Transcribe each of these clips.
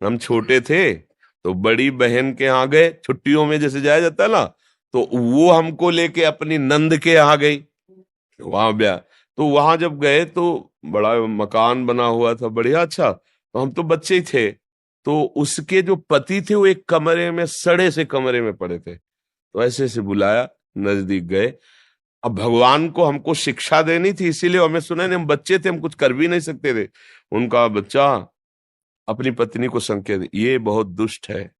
हम छोटे थे तो बड़ी बहन के यहाँ गए, छुट्टियों में जैसे जाया जाता है ना, तो वो हमको लेके अपनी नंद के यहाँ गई, वहां ब्याह। तो वहां जब गए तो बड़ा मकान बना हुआ था, बढ़िया अच्छा, तो हम तो बच्चे ही थे। तो उसके जो पति थे वो एक कमरे में, सड़े से कमरे में पड़े थे। तो ऐसे से बुलाया, नजदीक गए। अब भगवान को हमको शिक्षा देनी थी, इसीलिए हमें सुना नहीं, हम बच्चे थे, हम कुछ कर भी नहीं सकते थे। उनका बच्चा अपनी पत्नी को संकेत, ये बहुत दुष्ट है।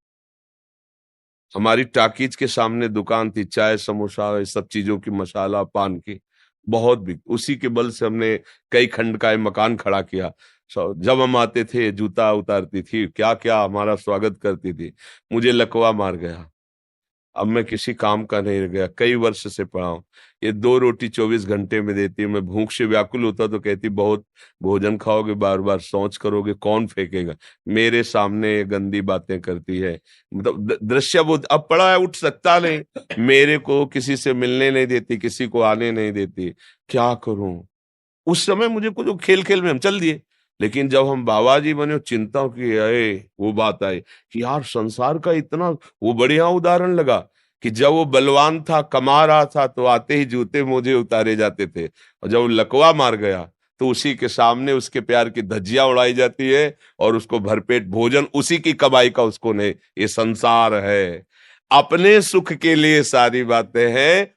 हमारी टाकीज के सामने दुकान थी, चाय समोसा ये सब चीजों की, मसाला पान की, बहुत बिक, उसी के बल से हमने कई खंड का ये मकान खड़ा किया। जब हम आते थे जूता उतारती थी, क्या क्या हमारा स्वागत करती थी। मुझे लकवा मार गया, अब मैं किसी काम का नहीं रह गया, कई वर्ष से पड़ा हूं। ये 2 रोटी 24 घंटे में देती, मैं भूख से व्याकुल होता तो कहती बहुत भोजन खाओगे, बार बार शौच करोगे, कौन फेंकेगा। मेरे सामने ये गंदी बातें करती है, मतलब दृश्य बोध, अब पड़ा है, उठ सकता नहीं, मेरे को किसी से मिलने नहीं देती, किसी को आने नहीं देती, क्या करूं। उस समय मुझे कुछ खेल खेल में हम चल दिए, लेकिन जब हम बाबा जी बने चिंता की आए, वो बात आई कि यार संसार का इतना, वो बढ़िया उदाहरण लगा कि जब वो बलवान था, कमा रहा था, तो आते ही जूते मोजे उतारे जाते थे, और जब वो लकवा मार गया तो उसी के सामने उसके प्यार की धज्जियां उड़ाई जाती है, और उसको भरपेट भोजन उसी की कमाई का उसको नहीं। ये संसार है, अपने सुख के लिए सारी बातें हैं,